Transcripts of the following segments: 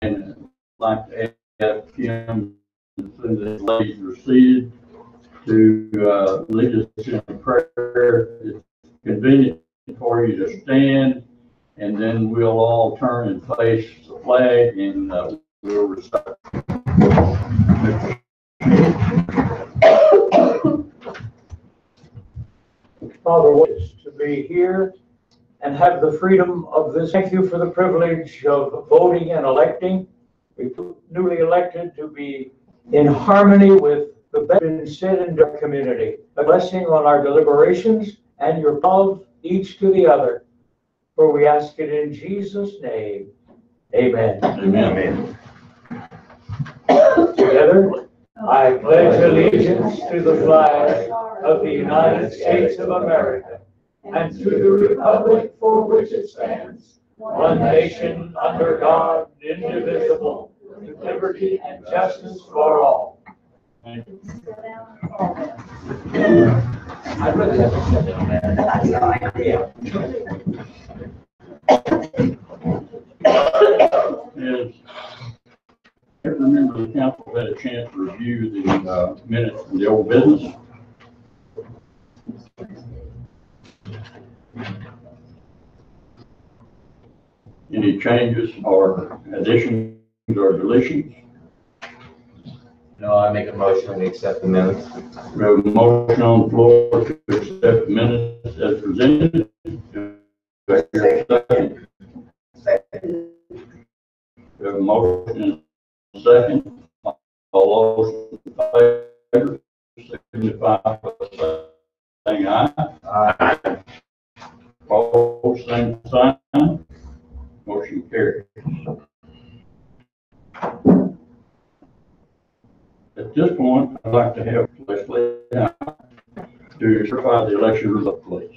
I'd like to ask him, as soon as the ladies are seated, to lead us in a prayer. It's convenient for you to stand, and then we'll all turn and face the flag, and we'll recite. Father, it's to be here and have the freedom of this. Thank you for the privilege of voting and electing. We're newly elected to be in harmony with the best said in the community. A blessing on our deliberations and your love each to the other. For we ask it in Jesus' name. Amen. Amen. Together, I pledge allegiance to the flag of the United States of America and to the republic for which it stands, one nation under God, indivisible, with liberty and justice for all. Thank you. I'd rather have to sit down there. That's all right. Yeah. As every member of the council had a chance to review the minutes from the old business. Any changes or additions or deletions? No, I make a motion to accept the minutes. We have a motion on the floor to accept the minutes as presented. Do I hear a second? We have a motion and a second. All those in favor signify by saying aye. Aye. Opposed, same sign. Motion carries. At this point, I'd like to have Leslie to certify the election result, please.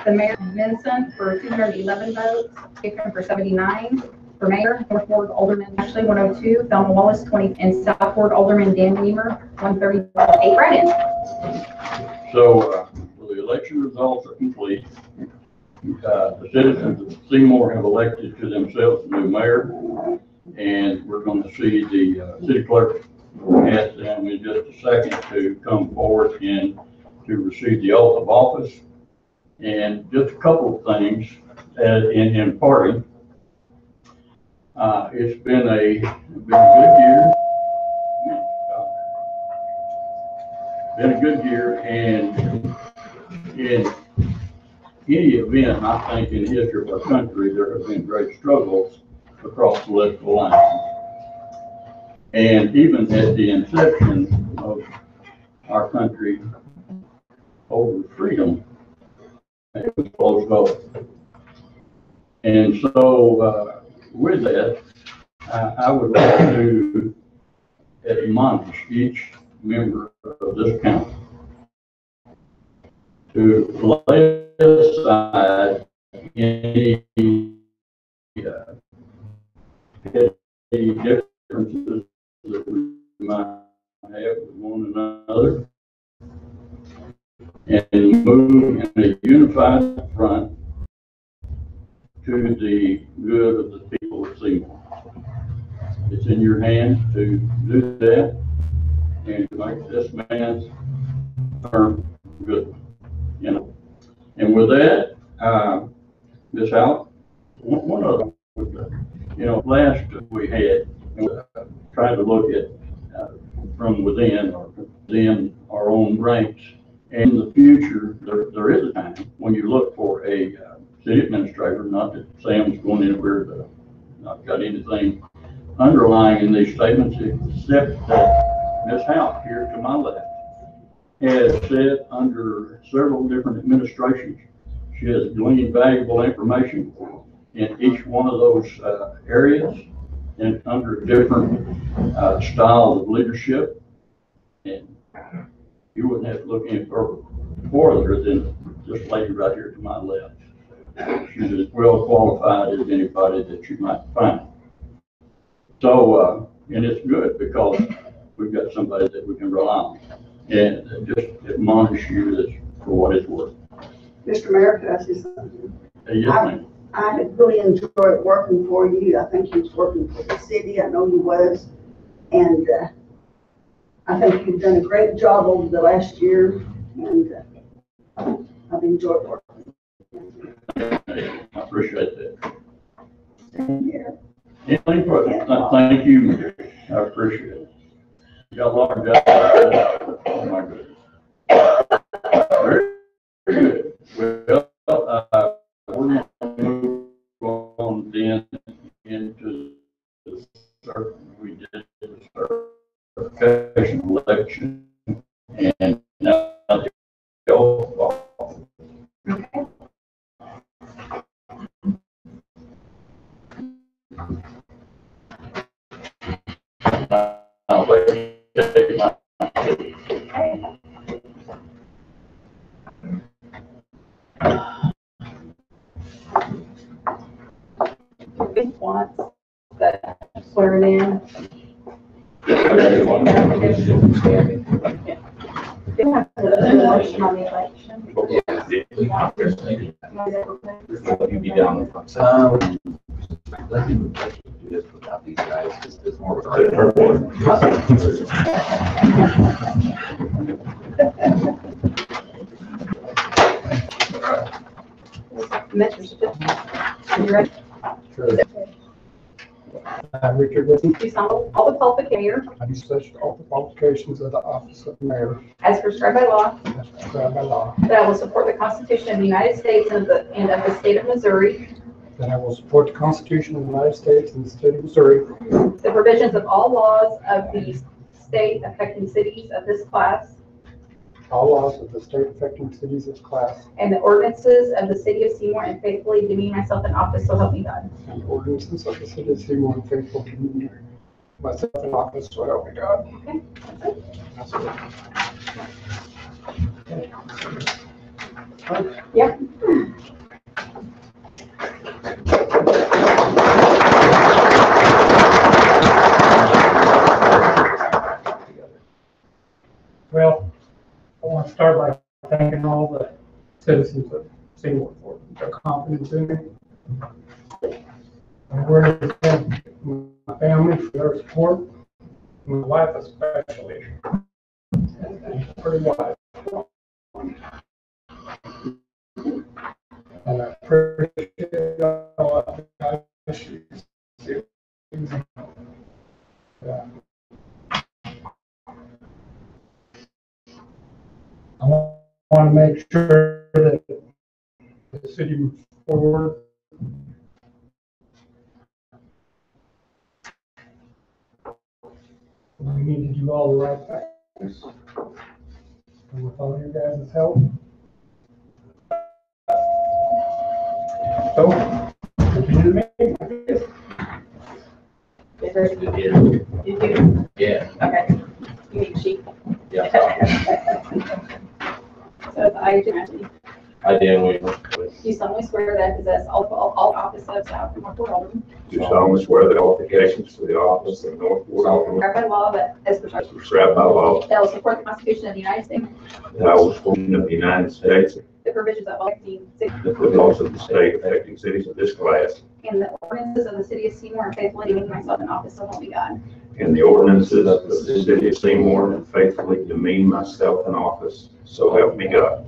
The mayor, Vincent, for 211 votes, Hickman for 79. For mayor, North Ward Alderman Ashley 102, Thelma Wallace 20, and South Ward Alderman Dan Weimer 138 write-ins. So the election results are complete. The citizens of Seymour have elected to themselves a new mayor, and we're going to see the city clerk ask them in just a second to come forward and to receive the oath of office. And just a couple of things in parting. It's been a good year. Been a good year, and in any event, I think in the history of our country, there have been great struggles across political lines. And even at the inception of our country over freedom, it was close vote. And so with that, I would like to admonish each member of this council to lay aside any differences that we might have with one another and move in a unified front to the good of the people of Seymour. It's in your hands to do that and to make this man's term good. You know, and with that, Ms. Howell, one other, last we had, tried to look at from within or within our own ranks. And in the future, there is a time when you look for a city administrator, not that Sam's going anywhere, but not got anything underlying in these statements, except that Ms. Howell here to my left has said under several different administrations, she has gleaned valuable information in each one of those areas and under different styles of leadership. And you wouldn't have to look any further than this lady right here to my left. She's as well qualified as anybody that you might find. So, and it's good because we've got somebody that we can rely on. And just admonish you that for what it's worth. Mr. Mayor, could I say something? Yes, ma'am. I had really enjoyed working for you. I think you was working for the city. I know you was. And I think you've done a great job over the last year. And I've enjoyed working. I appreciate that. Same here. Anything further? Thank you, Mary. I appreciate it. You got a lot of job. Oh, my goodness. Very good. Well, we're going to move on then into the we did the certification election and now the oath. Okay. I'll let you take my- Wants the swearing in. They have the motion on the election. You be down. Let me do this without these guys, because there's more of Mr. Certificate. You ready? Richard Whitten, Do solemnly all the qualifications I do such all the qualifications of the office of mayor as prescribed by law, as prescribed by law, that I will support the Constitution of the United States and of the state of Missouri, that I will support the Constitution of the United States and the state of Missouri, the provisions of all laws of the state affecting cities of this class, all laws of the state affecting cities of class, and the ordinances of the city of Seymour, and faithfully demean myself in office, so help me God. and the ordinances of the city of Seymour, and faithful to me, myself in office, so help me God. Okay, that's it. That's it. Yeah. Well, I want to start by thanking all the citizens of Seymour for their confidence in me. And where my family for their support, and my wife especially. And pretty wise. And I appreciate all of that. Yeah. I want to make sure that the city moves forward. We need to do all the right things. And with all your guys' help. So, continue to make it. You do? Yeah. Okay. You need a sheet? Yeah. So if I do, Anthony, I did. do solemnly swear that I possess all offices of South and North Ward Alderman, Do solemnly swear the qualifications for the office of North Ward Alderman prescribed by law, that as as prescribed, prescribed by law, that I will support the Constitution of the United States, that I will support the United States, the provisions of all 15 cities, the laws of the state affecting cities of this class, and the ordinances of the city of Seymour, and faithfully demean myself in office, so help me God. and the ordinances of the city of Seymour, and faithfully demean myself in office, so help me God.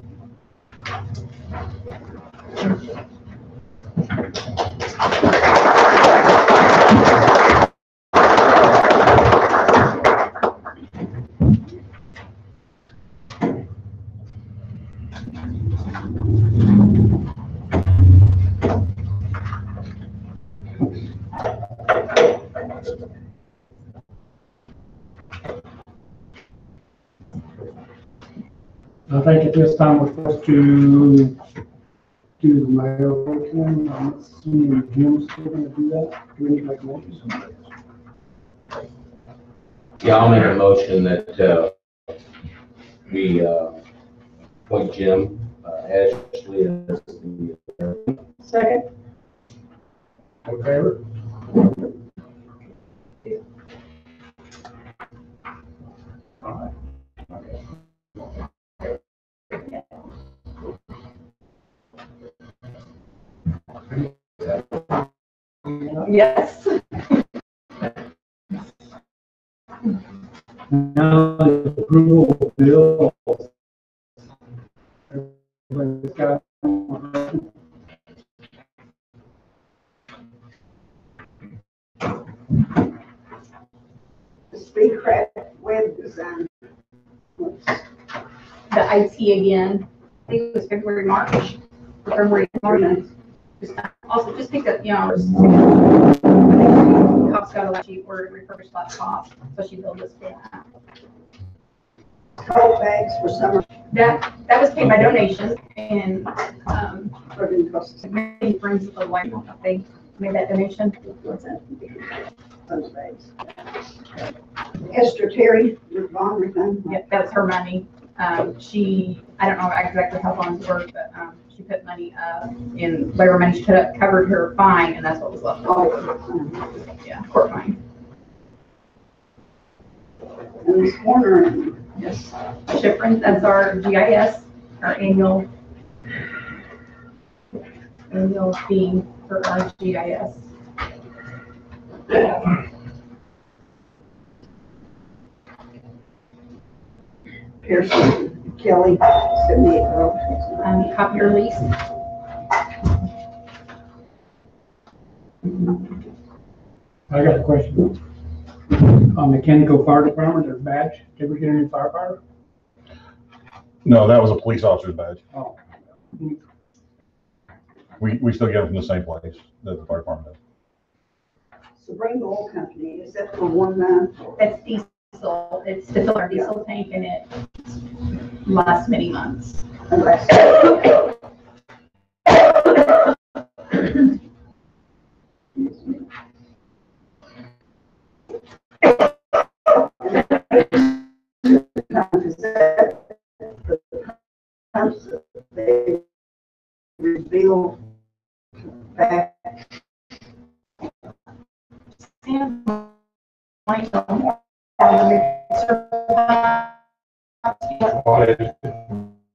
I think at this time we're supposed to do the mayor function. I'm assuming Jim's still going to do that. Do we need to make a motion? Yeah, I'll make a motion that, we, appoint Jim, Ashley as the. Second. All in favor? All right. Yes. Now, the approval of bills. Everybody's got one. The Speedcraft web design. The IT again, I think it was February, March. Also, just picked up, cops got a lot cheap for refurbished laptops, so she billed us for that. Tote bags for summer. That was paid by donation, and, Living costs. many friends of the wife, they made that donation. What's that? Those bags. Esther Terry, your bond refund. Yeah, that's her money. I don't know exactly how bonds work, but, she put money up, and whatever money she put up covered her fine, and that's what was left over. Yeah, court fine. And this corner, Yes. Shipment, that's our GIS, our annual fee for our GIS. Pearson, Kelly, 78 Copier lease. I got a question. On the Kenneco Fire Department, their badge, did we get a new firefighter? No, that was a police officer's badge. Oh. We still get it from the same place that the fire department does. Supreme Oil Company, is that the one, That's diesel. It's to fill our diesel tank, and it lasts many months. unless, is that the pumps that they reveal back?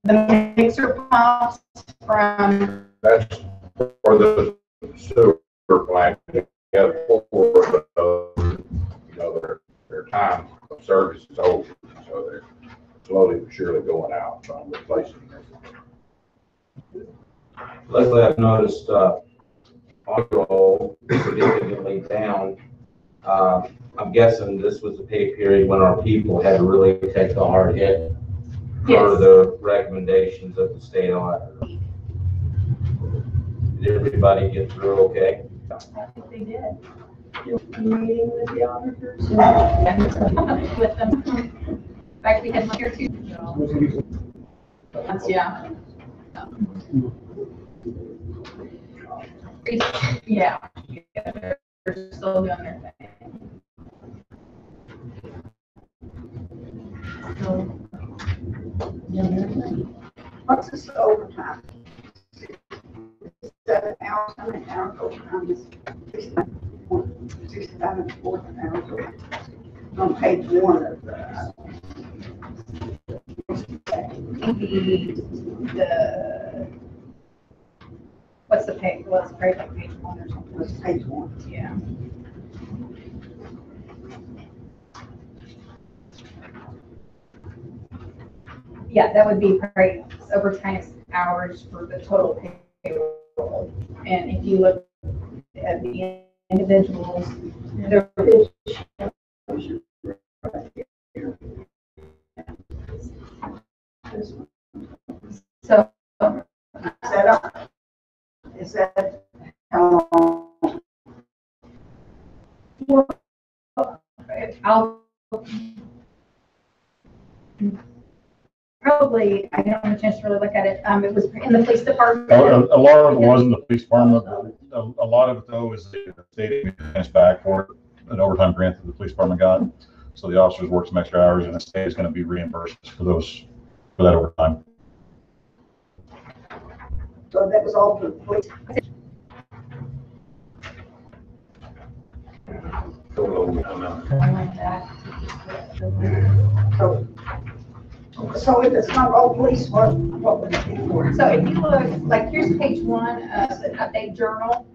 The mixer pumps from, That's for the sewer plant. You got four of those, their time of service is over, so they're slowly but surely going out, so I'm replacing them. Leslie, I've noticed, audio significantly down. I'm guessing this was the pay period when our people had to really take the hard hit for yes, the recommendations of the state auditor. Did everybody get through okay? I think they did. Meeting with the auditors? With them. In fact, we had one here too. Yeah. Yeah. They're still doing their thing. So, What's this overtime? 7 hours, how many hours overtime is 65 and 4 hours? On page 1 of the. What's the pay? What's the pay, like page 1 or something? That's page 1. Yeah. Yeah, that would be great. Overtime hours for the total payroll. And if you look at the individuals, they're so. Is that how long? Well, I'll probably, I don't have a chance to really look at it. It was in the police department. A lot of it was in the police department. A lot of it though is the state advance back for an overtime grant that the police department got. So the officers work some extra hours and the state is going to be reimbursed for that overtime. So that was all for the police. So if it's not all police, what would it be for? So if you look, like here's page 1 of the update journal.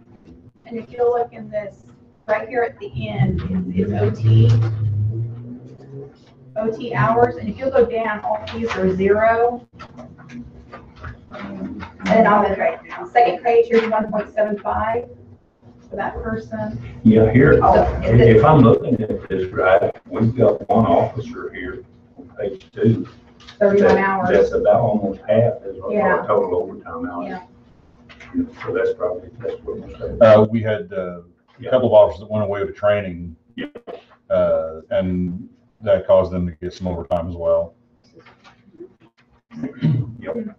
And if you look in this right here at the end is OT hours, and if you'll go down, all fees are 0. And then on the second page, here's 1.75 for that person. Yeah, here, So if I'm looking at this right, we've got one officer here, page 2. 31 hours. That's about almost half is Yeah. our total overtime hours. Yeah. So that's what we're saying. We had a couple of officers that went away to training. Yeah. And that caused them to get some overtime as well. Yep.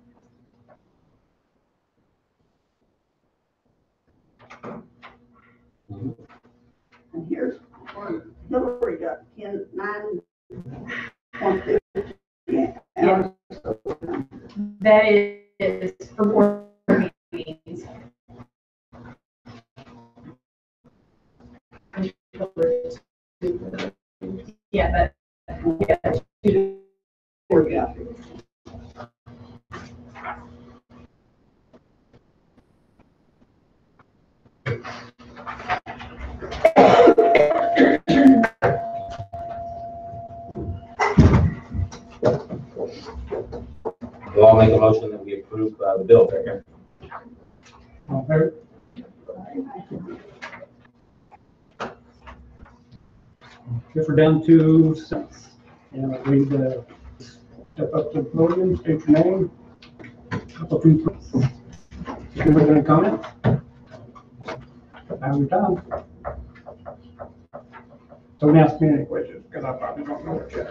And here's one, Hillary got 9.50 hours. That is for board meetings. Yeah, but, yeah. Well, I'll make a motion that we approve the bill. All in favor? Okay, we're down to cents. And I'll read the, step up to the podium, state your name. Couple two. Anybody got any comment? Now we're done. Don't ask me any questions, because I probably don't know it yet.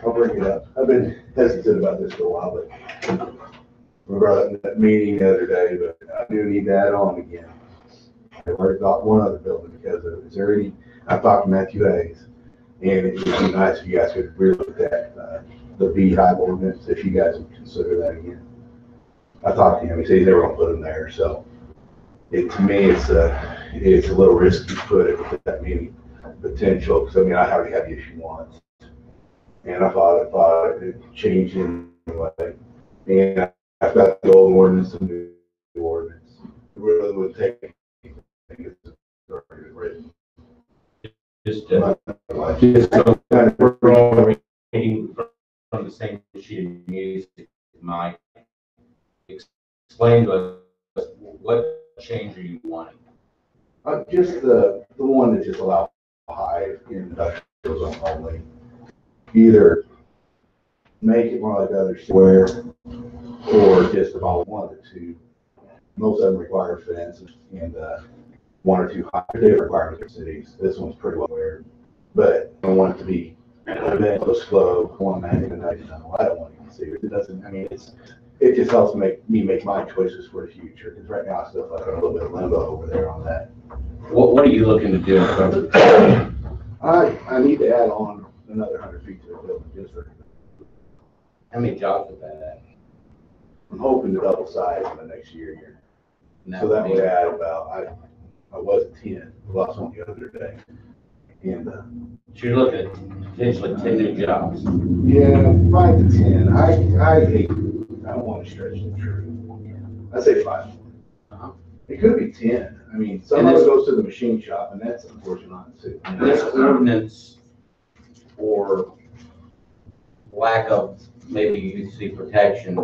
I'll bring it up. I've been hesitant about this for a while, but we brought it in that meeting the other day, but I do need to add on again. I've already got one other building because of it. Is there any, I talked to Matthew Hayes, and it would be nice if you guys could really look at the beehive ordinance, if you guys would consider that again. I talked to him, he said he's never gonna put them there, so to me, it's a little risky to put it with that many potential, because I mean, I already had the issue once. And I thought it changed anyway. And I've got the old ordinance and the new ordinance. It really would take anything that's already written. Just so we're all reading from the same sheet of music, Mike, explain to us what change are you wanting? Just the one that just allows hive in industrial zone only. Either make it more like other square, or just about one or two. Most of them require fence and one or two high requirements for cities. This one's pretty well weird, but I don't want it to be a bit close flow. One man even I don't want to see it. It doesn't. I mean, it just helps me make my choices for the future. Because right now I still feel like I'm a little bit of limbo over there on that. What are you looking to do in front of the I need to add on another 100 feet to the building just for. How many jobs would that add? I'm hoping to double size in the next year. And So that would would be- add about, I was at 10, lost one the other day. And, So you're looking at potentially 10 new jobs. yeah, 5 to 10. I hate, I don't want to stretch the truth. I say 5. Uh-huh. It could be 10. I mean, some And of it this- goes to the machine shop, and that's unfortunate too. And this ordinance, for lack of maybe you see protection,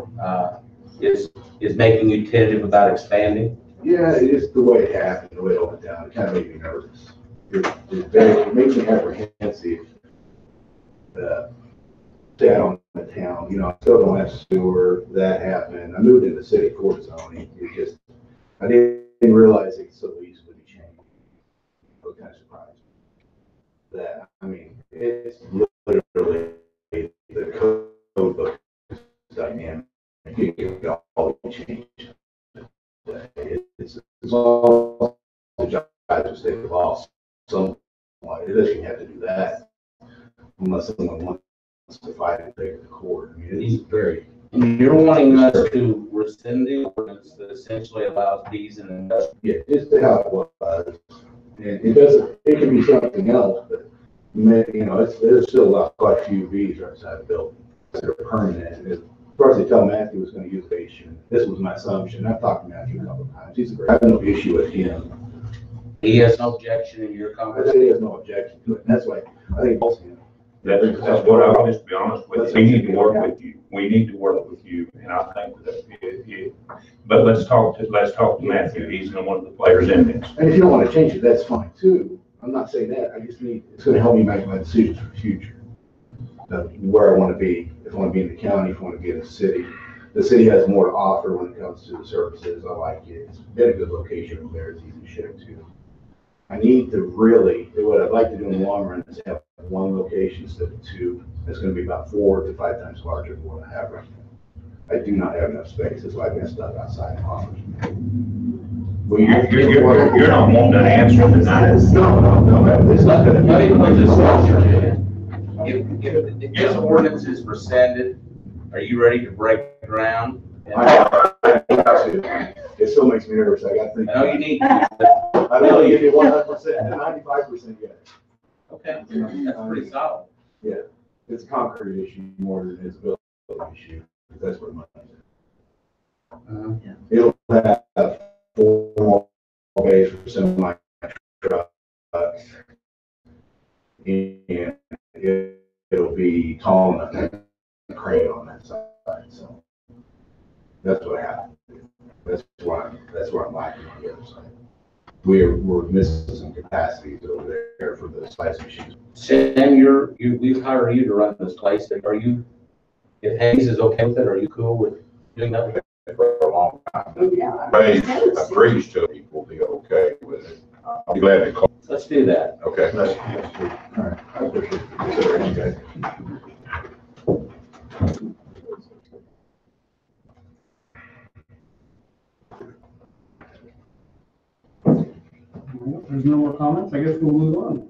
is making you tentative about expanding? Yeah, it is the way it happened, the way it went down. It kind of made me nervous. It makes me apprehensive. Down in the town, you know, I still don't have sewer. That happened. I moved into city court zoning. It just, I didn't realize it so easily to change. What kind of surprised me. That, I mean, it's literally the code book is dynamic. You can all change. It's all the judge will stay the law somewhat. It doesn't have to do that unless someone wants to fight and take it to court. I mean, it's very. You're wanting us to rescind the ordinance that essentially allows bees in industrial. Yeah, just how it was. And it doesn't, it can be something else, but you know, there's still quite a few bees right outside the building that are permanent. course, they tell Matthew was gonna use station. This was my assumption. I've talked to Matthew a couple of times. He's a great, I have no issue with him. He has no objection in your I conversation. think he has no objection to it. And that's why I think both him. That's what I'll just be honest with you. We need to work with you. We need to work with you, and I think that but let's talk to Matthew. He's one of the players in this. And if you don't want to change it, that's fine too. I'm not saying that. I just need, it's gonna help me make my decisions for the future. Where I want to be, if I want to be in the county, if I want to be in the city. The city has more to offer when it comes to the services. I like it. It's been a good location over there. It's easy to ship to. I need to really, what I'd like to do in the long run is have one location instead of two. That's going to be about 4 to 5 times larger than what I have right now. I do not have enough space. That's why I've been stuck outside the office. Well, You're not wanting an answer tonight. No. It's not going Let me put this question to to. you. If this ordinance is rescinded, are you ready to break ground? It still makes me nervous. I got to think. I know you need. I don't give you 100%, 95% yet. Okay, that's pretty solid. Yeah, it's a concrete issue more than it's a building issue. That's what mine is. It'll have 4 more bays for semi trucks, and it'll be tall enough to have a crane on that side. So that's what happened. That's where I'm lacking on the other side. We're missing some capacities over there for the slice machines. Sam, we've hired you to run this place. Are you, if Hayes is okay with it, are you cool with doing that? For a long time. Yeah. Ray agrees to it, we'll be okay with it. I'll be glad to call. Let's do that. Okay. All right, I appreciate the consideration, guys. Well, there's no more comments. I guess we'll move on.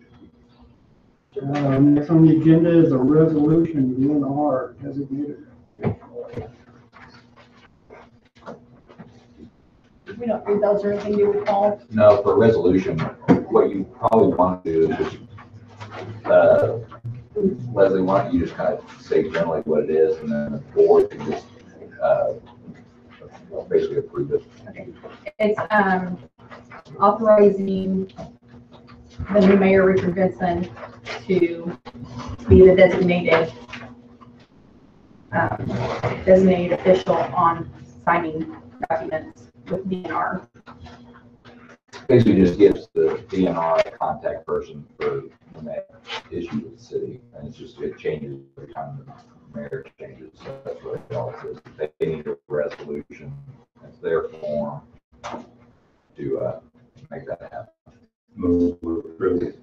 Next on the agenda is a resolution, UNR designated. We don't read those or anything, do we, Paul? No, for a resolution, what you probably want to do is just, Leslie, why don't you just kind of say generally what it is, and then the board can just, basically approve it. Okay. It's, authorizing the new mayor, Richard Vinson, to be the designated official on signing documents with DNR. Basically just gives the DNR a contact person for when they issue with the city, and it's just, it changes every time the mayor changes, so that's what it all is. They need a resolution, it's their form to, make that happen. Move to approve it.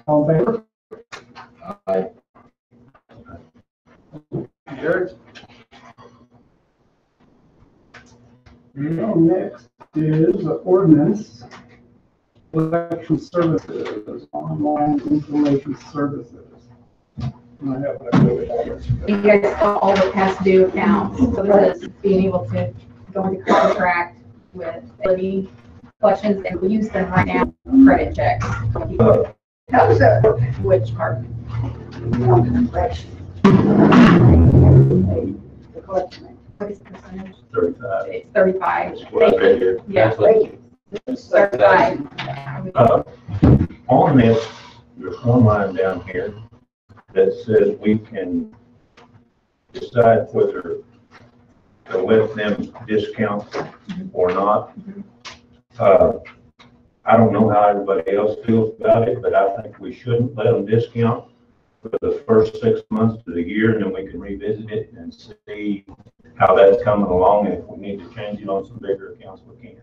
All in favor? Aye. Jared? Next is ordinance, election services, online information services. And I have that. You guys saw all the past due accounts, so this is being able to go into contract with ability collections, and we use them right now, credit checks. How's that? Which part? The collection. The collection. What is the percentage? 35. It's 35. That's what I read here. Yeah, That's what- it's 35. On this, there's one line down here that says we can decide whether to let them discount or not. I don't know how everybody else feels about it, but I think we shouldn't let them discount for the first 6 months of the year, and then we can revisit it and see how that's coming along, and if we need to change it on some bigger accounts, we can.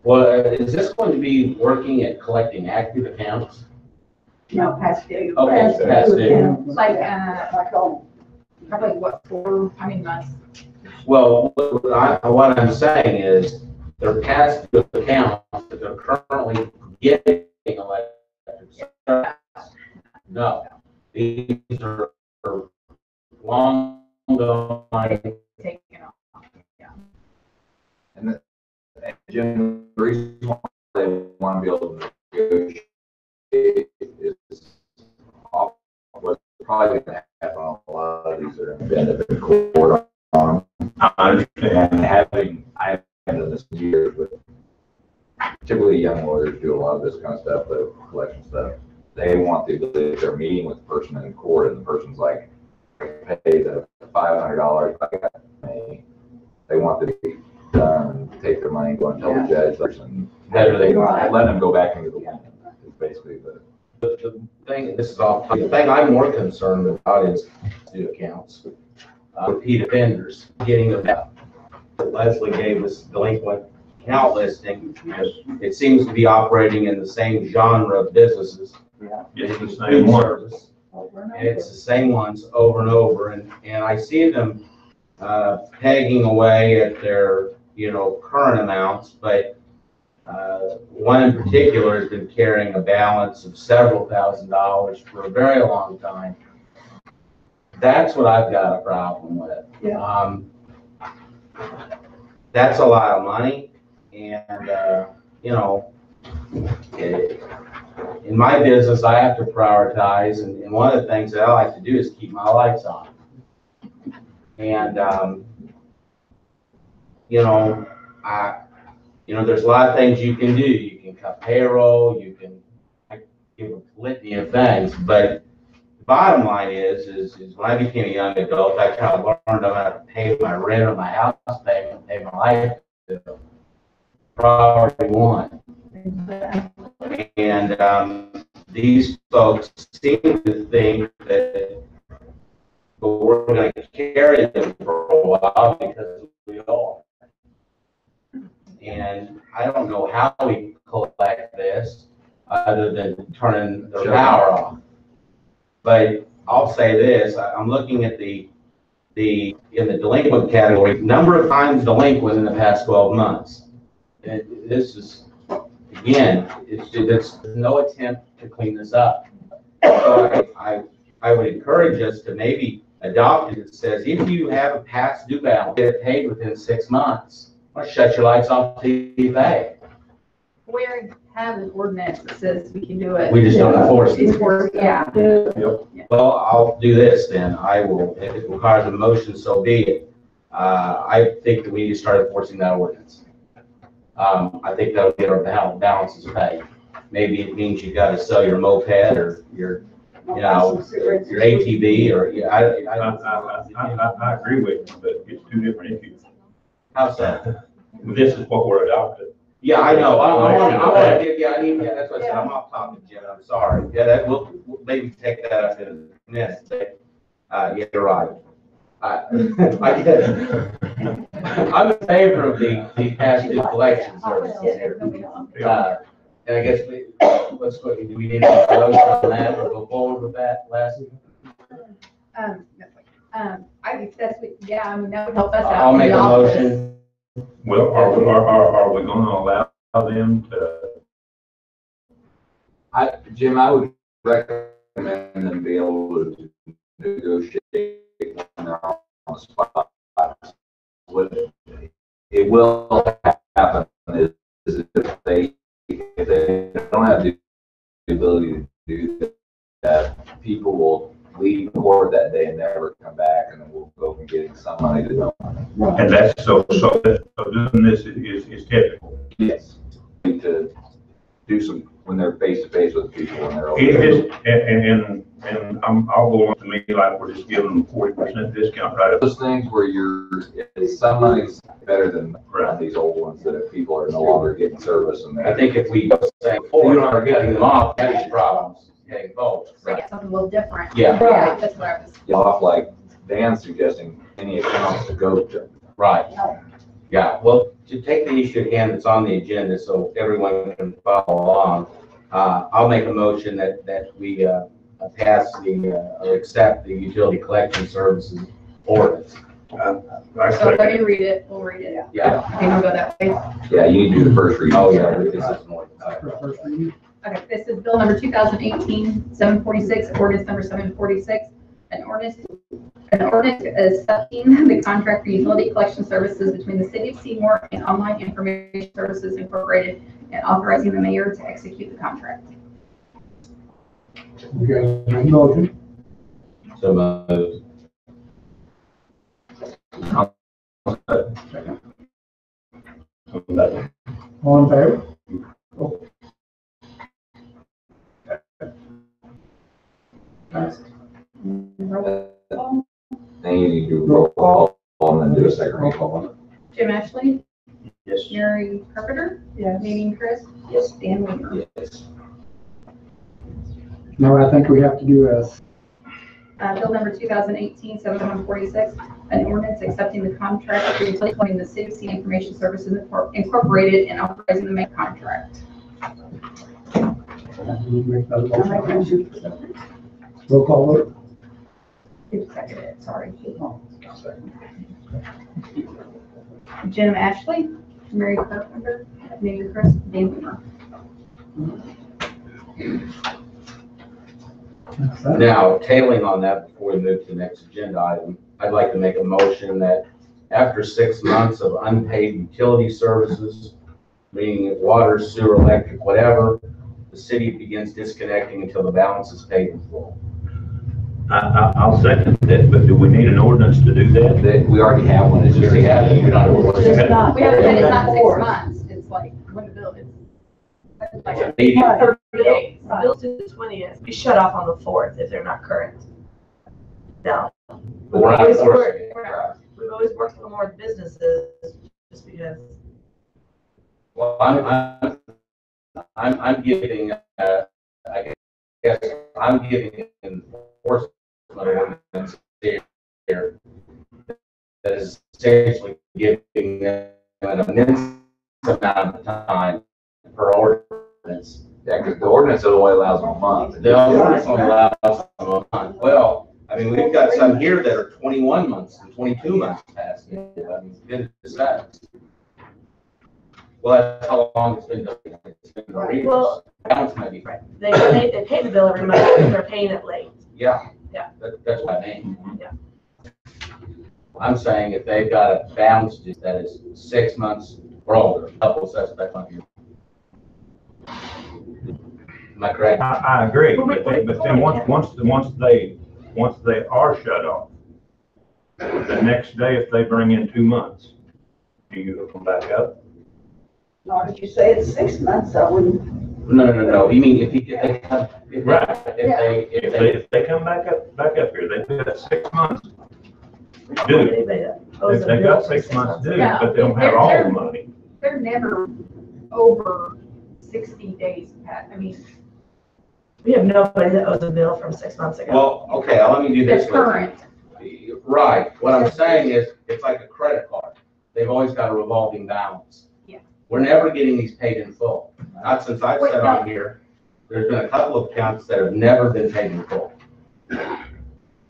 Well, is this going to be working at collecting active accounts? No, past due. Okay, past due. Like, Like all. probably what, 4, how many months? Well, what I'm saying is they're past due accounts that they're currently getting electric service. No, these are money taken off. Yeah. And Jim, the reason why they want to be able to negotiate is what's probably going to happen on a lot of these are going to end up in court on. I understand. And I haven't done this in years, but typically young lawyers do a lot of this kind of stuff, the collection stuff. They want the ability, if they're meeting with the person in court and the person's like, pay the $500 I got money. They want to be done, take their money, go and tell the judge, and better they let them go back into the wind. It's basically The thing, this is off, the thing I'm more concerned about is the accounts. Repeat offenders, getting them out. Leslie gave us delinquent account listing. It seems to be operating in the same genre of businesses. It's the same one. Service. And it's the same ones over and over, and I see them pegging away at their, current amounts, but one in particular has been carrying a balance of several $1,000s for a very long time. That's what I've got a problem with. Yeah. That's a lot of money, and in my business, I have to prioritize, and one of the things that I like to do is keep my lights on. And, there's a lot of things you can do. You can cut payroll, you can give a litany of things, but the bottom line is when I became a young adult, I kind of learned how to pay my rent or my house payment, pay my life bill. Priority one. And these folks seem to think that we're going to carry them for a while because we are. And I don't know how we collect this other than turning their power off. But I'll say this: I'm looking at in the delinquent category, number of times delinquent in the past 12 months. And this is, again, there's no attempt to clean this up. So I would encourage us to maybe adopt it that says if you have a past due balance, get it paid within 6 months, or shut your lights off till you pay. We already have an ordinance that says we can do it. We just don't enforce it. Yeah. Well, I'll do this then. I will, if it requires a motion, so be it. I think that we need to start enforcing that ordinance. I think that'll get our balances paid. Maybe it means you got to sell your moped or your ATV or I agree with you, but it's two different issues. How's that? This is what we're adopting. Yeah, I know. I want to give you. That's what I said. I'm off topic, Jim. I'm sorry. Yeah, we'll maybe take that up in a minute. But, yeah, you're right. I get it. I'm in favor of the past due collection services here. And I guess let's go. Do we need to vote on that or go forward with that, Lassie? I think that's that would help us out. I'll make a motion. Well, are we going to allow them to? Jim, I would recommend them be able to negotiate when they're on the spot. What it will happen is if they don't have the ability to do that, people will leave court that day and never come back, and then we'll go from getting some money to no money. And that's so doing this is typical. Yes. To do some when they're face to face with people when they're and I'll go on to me like we're just giving them 40% discount right up. Those things where some money's better than these old ones that if people are no longer getting service and I think if we say before are getting them off, that's problems. Getting both. Right. Something a little different. Yeah. Right. That's what I was. Off like Dan's suggesting any accounts to go to. Right. Yeah. Well, to take the issue at hand that's on the agenda so everyone can follow along, I'll make a motion that we pass or accept the utility collection services ordinance. So let me read it. We'll read it. Yeah. I think I'll go that way. Yeah, you need to do the first reading. Oh, yeah. This is more. First reading. Okay, this is bill number 2018-746, ordinance number 746, an ordinance An ordinance accepting the contract for utility collection services between the City of Seymour and Online Information Services Incorporated and authorizing the mayor to execute the contract. Okay, motion. So moved. All in favor? Passed. Roll call. Then you need to do roll call and then do a second roll call. Jim Ashley, Yes. Mary Carpenter, Yes. Megan Chris, yes, Dan Weaver. Yes. Now I think we have to do a, Bill number 2018-7146, an ordinance accepting the contract for utility between the City of Seymour Information Services Incorporated and authorizing the main contract. make another motion. Roll call vote. Who seconded it? Sorry. Jim Ashley, Mary Carpenter, Megan Chris, Dan Weaver. Now, tailing on that, before we move to the next agenda item, I'd like to make a motion that after 6 months of unpaid utility services, meaning water, sewer, electric, whatever, the city begins disconnecting until the balance is paid in full. I'll second that, but do we need an ordinance to do that? We already have one, it's just. We haven't, but it's not 6 months, it's like when the bill is. Like 30 days. Bill's due the 20th. We shut off on the 4th if they're not current. No. But we're not enforcing it. We've always worked with more businesses just because. Well, I'm giving, I guess, I'm giving enforcement ordinance here that is essentially giving them an immense amount of time per ordinance. Yeah, because the ordinance only allows them a month. The ordinance only allows them a month. Well, I mean, we've got some here that are 21 months and 22 months past. I mean, goodness sakes. Well, that's how long it's been. It's been Well, balance maybe. right. They pay the bill every month and they're paying it late. Yeah. Yeah. That's what I mean. Yeah. I'm saying if they've got a balance due that is 6 months or older, couple of suspects on here. Am I correct? I agree, but then once they are shut off, the next day, if they bring in 2 months, do you hook them back up? Or if you say it's 6 months, I wouldn't. No. You mean if They come back up here, they've got 6 months due. Anybody that owes a They've bill got for 6 months due, Yeah. but they don't have all the money. They're never over 60 days, Pat. I mean, We have nobody that owes a bill from 6 months ago. well, okay, let me do this. it's current. Right. What I'm saying is, it's like a credit card. They've always got a revolving balance. Yeah. We're never getting these paid in full. Not since I've Wait, sat no. on here. There's been a couple of accounts that have never been paid in full.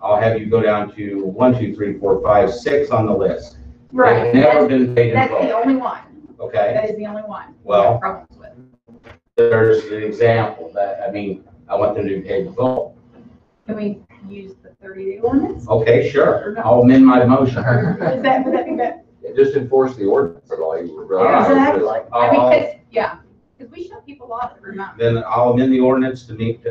I'll have you go down to 1, 2, 3, 4, 5, 6 on the list. Right. They've never been paid in That's the full. only one. Okay? That is the only one. we Well- have problems with. There's an example that, I want them to be paid in full. Can we use the 30-day ordinance? Okay, sure. I'll amend my motion. Would that be better? Just enforce the ordinance, that's all you really. Exactly. I mean, 'cause, yeah, because we shut people off every month. Then I'll amend the ordinance to meet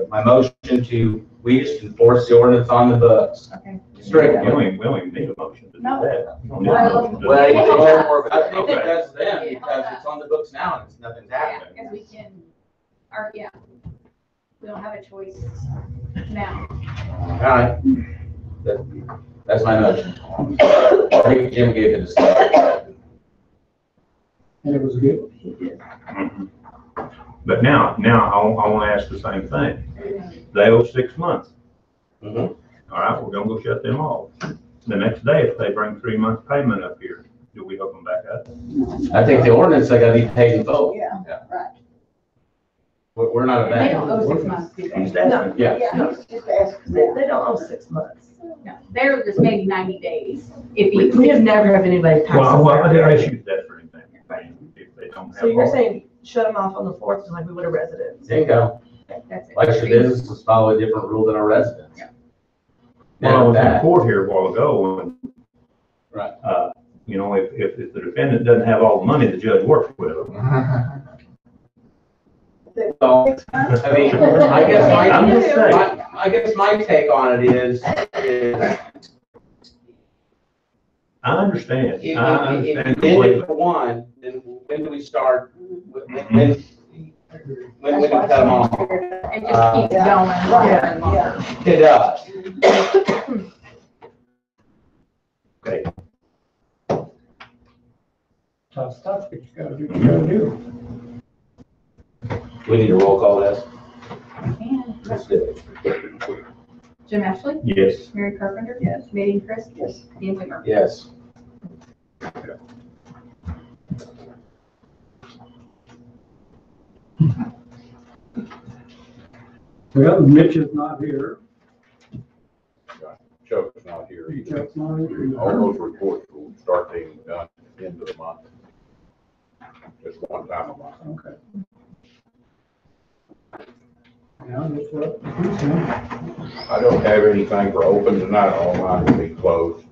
my motion to, we just enforce the ordinance on the books. Okay. Strictly. We don't even need a motion to do No. that. We don't need a Well, motion to do Well, that. it's a little more of I a. think that that's them because it's on the books now and it's nothing's Yeah, happening. because we can, or, yeah, we don't have a choice now. All right. That's my motion. I think Jim gave it a start. And it was good. Mhm. But now I want to ask the same thing. They owe 6 months. Mhm. All right, we're gonna go shut them off. The next day, if they bring 3 months payment up here, do we hook them back up? I think the ordinance, they gotta be paid in full. Yeah, right. We're not a They don't bank. owe 6 months, do they? He's asking. Yeah. Yeah, he's just asking They that. don't owe 6 months. No, they're just maybe 90 days. If We you, have never have anybody tax Well, I us. didn't issue that for anything. If they don't have. So you're all- saying shut them off on the 4th, just like we would a resident? Bingo. that's it. Like your business, just follow a different rule than our residents. Well, I was in that. court here a while ago, and, Right. you know, if the defendant doesn't have all the money, the judge works with him. So, I mean, I'm just saying. I guess my take on it is I understand. if I we understand did completely. it for one, then when do we start? When we cut them off? It just keeps going longer and longer. It does. Okay. Tough stuff, but you gotta do what you gotta do. We need a roll call this. And Let's do it. Jim Ashley? Yes. Mary Carpenter? Yes. Megan Chris? Yes. Dan Seymour? Yes. Well, Mitch is not here. Chuck's not here either. Chuck's not here. All those reports will start being done at the end of the month. Just one time a month. Okay. Now, that's what he said. I don't have anything for open tonight, all mine will be closed.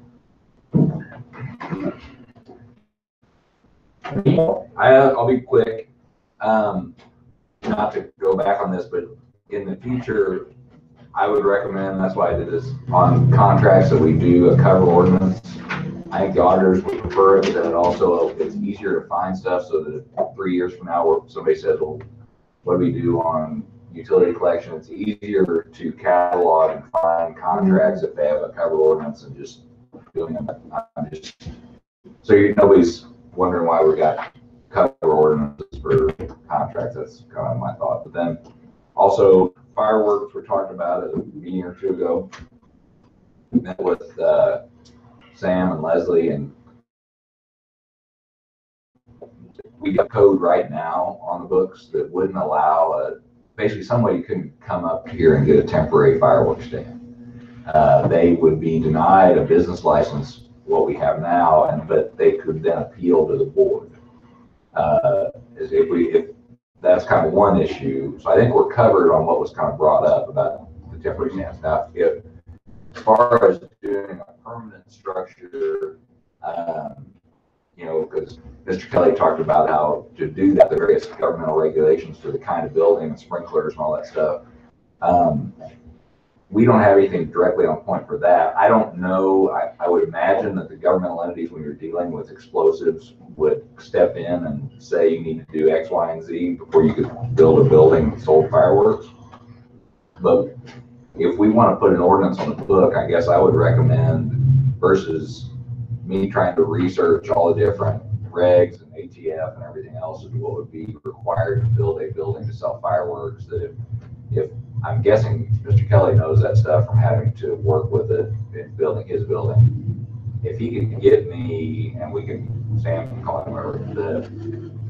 I'll be quick. Not to go back on this, but in the future, I would recommend, that's why I did this, on contracts that we do a cover ordinance. I think the auditors would prefer it, but it also, it's easier to find stuff so that 3 years from now, where somebody says, well, what do we do on utility collection? It's easier to catalog and find contracts if they have a cover ordinance and just doing them. So nobody's wondering why we got cover ordinances for contracts. That's kind of my thought. But then also fireworks, we talked about it a meeting or two ago. We met with Sam and Leslie, and we got code right now on the books that wouldn't allow basically somebody couldn't come up here and get a temporary fireworks stand. They would be denied a business license, what we have now, but they could then appeal to the board. If that's kind of one issue. So I think we're covered on what was kind of brought up about the temporary stands. Now, as far as doing a permanent structure, because Mr. Kelly talked about how to do that, the various governmental regulations for the kind of building and sprinklers and all that stuff. We don't have anything directly on point for that. I don't know. I would imagine that the governmental entities, when you're dealing with explosives, would step in and say you need to do X, Y, and Z before you could build a building and sold fireworks. But if we want to put an ordinance on the book, I guess I would recommend, versus me trying to research all the different regs and ATF and everything else, is what would be required to build a building to sell fireworks. That if I'm guessing Mr. Kelly knows that stuff from having to work with it in building his building. If he could get me, and we can, Sam can call him, or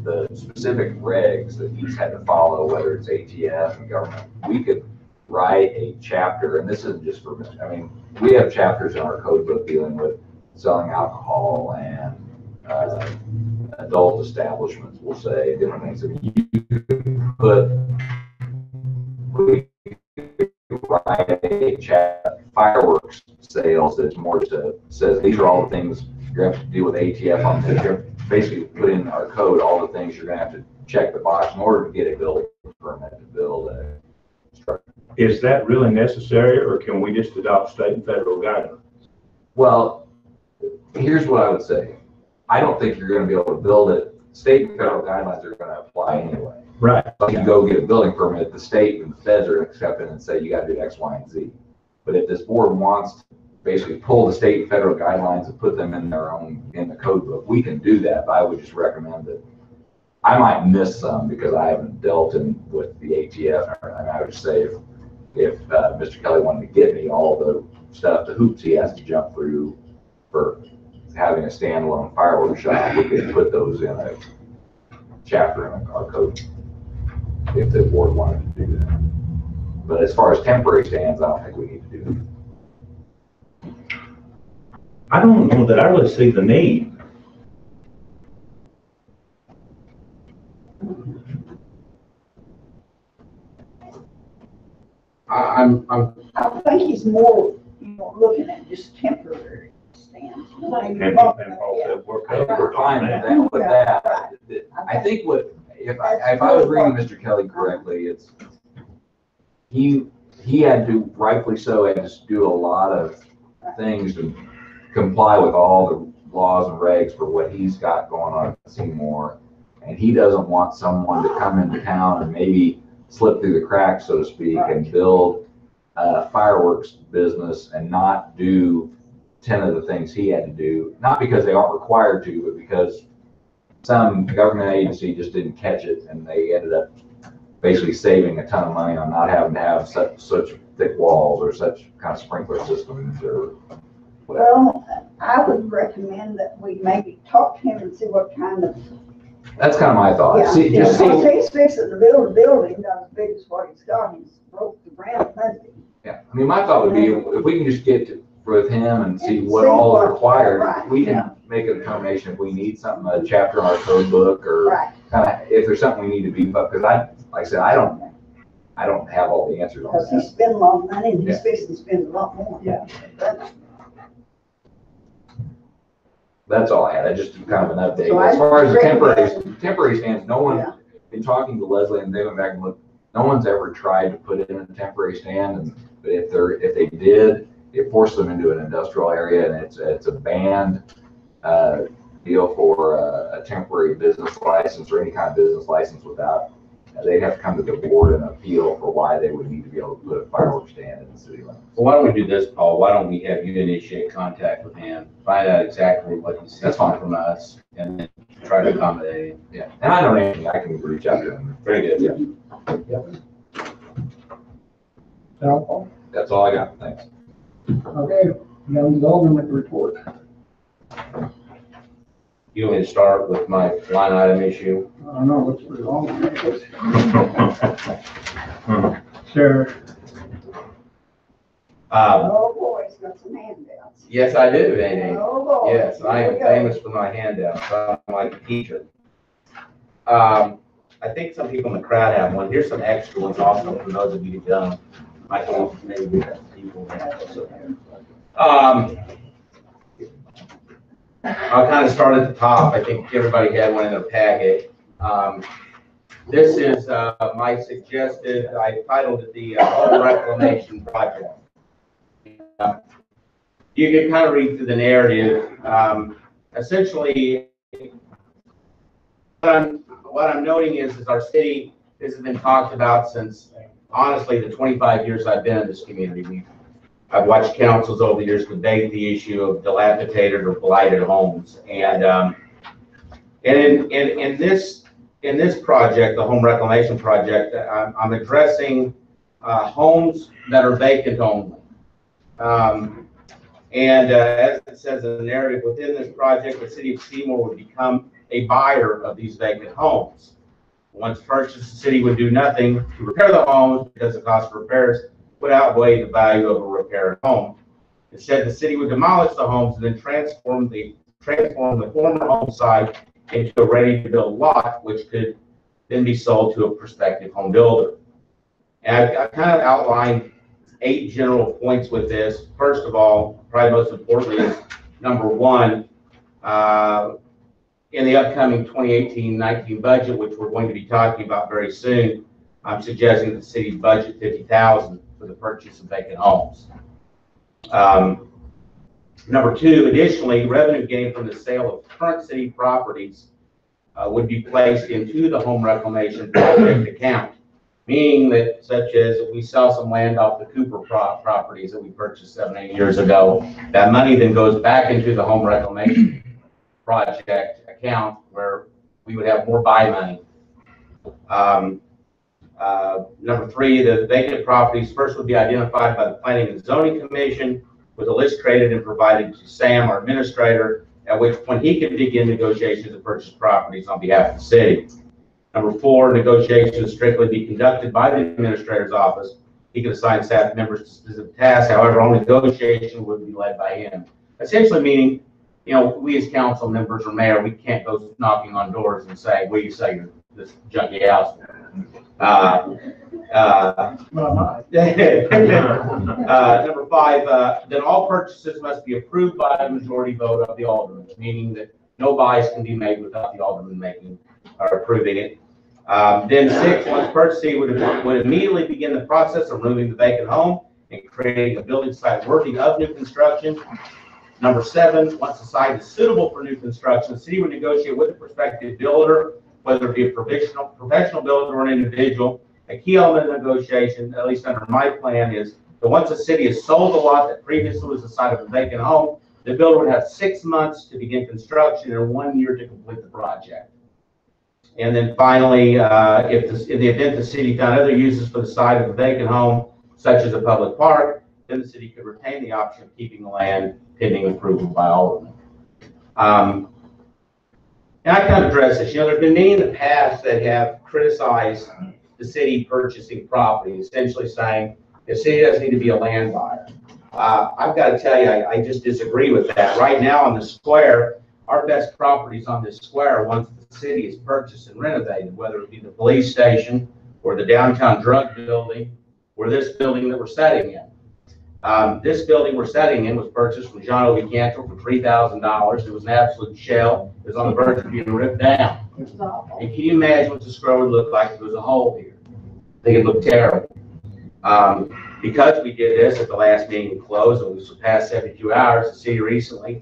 the specific regs that he's had to follow, whether it's ATF and government, we could write a chapter, and this isn't just for, I mean, we have chapters in our code book dealing with selling alcohol and adult establishments, we'll say, different things. If you could put, we write a chapter, fireworks sales, that's more to, says these are all the things you're going to have to deal with ATF on this. You're basically put in our code all the things you're going to have to check the box in order to get a building permit to build a structure. Is that really necessary, or can we just adopt state and federal guidelines? Well, here's what I would say. I don't think you're going to be able to build it. State and federal guidelines are going to apply anyway. Right. So you go get a building permit, the state and the feds are going to accept it and say you got to do X, Y, and Z. But if this board wants to basically pull the state and federal guidelines and put them in their own, in the code book, we can do that. But I would just recommend that. I might miss some because I haven't dealt with the ATF. And I would just say if Mr. Kelly wanted to get me all the stuff, the hoops he has to jump through for having a standalone fireworks shop, we could put those in a chapter in our code if the board wanted to do that. But as far as temporary stands, I don't think we need to do that. I don't know that I really see the need. I think he's more weren't looking at just temporary stands. And also work I think out. we're fine with that. I think if I was reading Mr. Kelly correctly, it's, he had to, rightfully so, had to do a lot of things to comply with all the laws and regs for what he's got going on at Seymour. And he doesn't want someone to come into town and maybe slip through the cracks, so to speak, and build a fireworks business and not do 10 of the things he had to do, not because they aren't required to, but because some government agency just didn't catch it, and they ended up basically saving a ton of money on not having to have such thick walls or such kind of sprinkler systems or whatever. Well, I would recommend that we maybe talk to him and see what kind of. That's kind of my thought. Yeah, See, just see. He's fixing to build a building not as big as what he's got. He's broke the ground plenty. Yeah, I mean, my thought would be if we can just get with him and see what all is required, right, we can make a determination if we need something, a chapter in our code book, or kind of if there's something we need to beef up. Because like I said, I don't have all the answers on Because that. he's spending a lot of money and he's fixing to spend a lot more. Yeah. That's all I had. I just kind of an update. So As far as the recommend- temporary stands, no one, in talking to Leslie and they went back and looked, no one's ever tried to put in a temporary stand. And if they did, it forced them into an industrial area, and it's a banned deal for a temporary business license or any kind of business license without. They'd have to come to the board and appeal for why they would need to be able to put a fireworks stand in the city limits. Well, why don't we do this, Paul? Why don't we have you initiate contact with him, find out exactly what he's seeking from us, and then try to accommodate him. Yeah, and I don't know anything. I can reach out to him. Very good. Yeah. So, That's all I got. Thanks. okay, young Alderman report. You want me to start with my line item issue? I don't know what's wrong with it. Sure. Oh, boy, he's got some handouts. Yes, I do, Amy. Oh, boy. Yes, I am famous for my handouts. I'm like a teacher. I think some people in the crowd have one. Here's some extra ones also for those of you who don't. I can maybe have people that have those. I'll kind of start at the top. I think everybody had one in their packet. This is my suggested, I titled it the Home Reclamation Project. You can kind of read through the narrative. Essentially, what I'm noting is our city, this has been talked about since, honestly, the 25 years I've been in this community. I've watched councils over the years debate the issue of dilapidated or blighted homes. And in this project, the Home Reclamation Project, I'm addressing homes that are vacant only. As it says in the narrative, within this project, the city of Seymour would become a buyer of these vacant homes. Once purchased, the city would do nothing to repair the homes because the cost of repairs would outweigh the value of a repaired home. Instead, the city would demolish the homes and then transform the former home site into a ready-to-build lot, which could then be sold to a prospective home builder. And I've kind of outlined 8 general points with this. First of all, probably most importantly, is number 1, in the upcoming 2018-19 budget, which we're going to be talking about very soon, I'm suggesting the city budget $50,000 for the purchase of vacant homes. Number 2, additionally, revenue gained from the sale of current city properties would be placed into the home reclamation project account, meaning that, such as if we sell some land off the Cooper properties that we purchased 7-8 years ago, that money then goes back into the home reclamation project account where we would have more buy money. Number 3, the vacant properties first would be identified by the Planning and Zoning Commission with a list created and provided to Sam, our administrator, at which point he can begin negotiations to purchase properties on behalf of the city. Number 4, negotiations strictly be conducted by the administrator's office. He can assign staff members to specific tasks. However, all negotiation would be led by him. Essentially meaning, you know, we as council members or mayor, we can't go knocking on doors and say, "What do you say this junky house?" Number 5, then all purchases must be approved by a majority vote of the aldermen, meaning that no buys can be made without the alderman making or approving it. Then 6, once purchasing would immediately begin the process of removing the vacant home and creating a building site worthy of new construction. Number 7, once the site is suitable for new construction, the city would negotiate with the prospective builder, whether it be a professional builder or an individual. A key element of negotiation, at least under my plan, is that once the city has sold the lot that previously was the site of a vacant home, the builder would have 6 months to begin construction and 1 year to complete the project. And then finally, in the event the city found other uses for the site of a vacant home, such as a public park, then the city could retain the option of keeping the land pending approval by aldermen. And I kind of address this. There's been many in the past that have criticized the city purchasing property, essentially saying the city doesn't need to be a land buyer. I've got to tell you, I just disagree with that. Right now on the square, our best properties on this square, once the city is purchased and renovated, whether it be the police station or the downtown drug building or this building that we're setting in. This building we're setting in was purchased from John O. Cantor for $3,000. It was an absolute shell. It was on the verge of being ripped down. And can you imagine what the square would look like if there was a hole here? I think it looked terrible. Because we did this at the last meeting closed, and we surpassed 72 hours, the city recently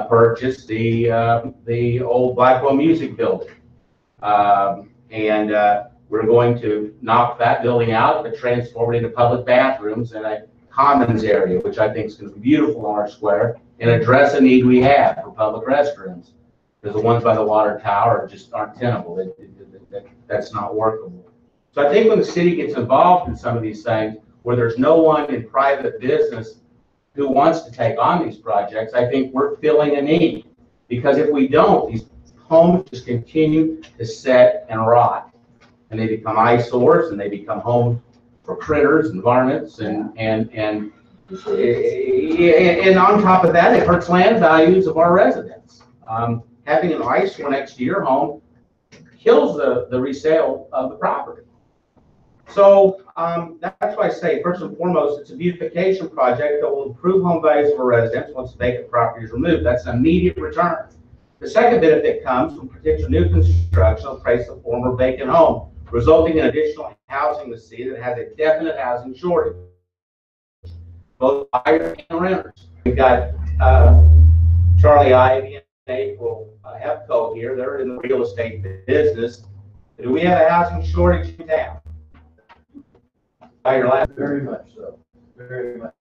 purchased the old Blackwell Music Building. We're going to knock that building out, but transform it into public bathrooms and a commons area, which I think is going to be beautiful on our square, and address a need we have for public restrooms. Because the ones by the water tower just aren't tenable. That's not workable. So I think when the city gets involved in some of these things, where there's no one in private business who wants to take on these projects, I think we're filling a need. Because if we don't, these homes just continue to set and rot. And they become eyesores, and they become homes for critters and varmints, and on top of that, it hurts land values of our residents. Having an eyesore next to your home kills the resale of the property. So that's why I say, first and foremost, it's a beautification project that will improve home values for residents once the vacant property is removed. That's an immediate return. The second benefit comes from potential new construction will replace the former vacant home, resulting in additional housing in the city that has a definite housing shortage, both buyers and renters. We've got Charlie Ivy and April Epco here. They're in the real estate business. Do we have a housing shortage in town? Very much so. Very much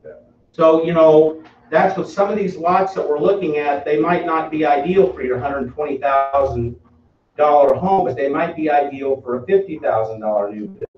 so. So, that's what some of these lots that we're looking at, they might not be ideal for your $120,000 home, but they might be ideal for a $50,000 new build.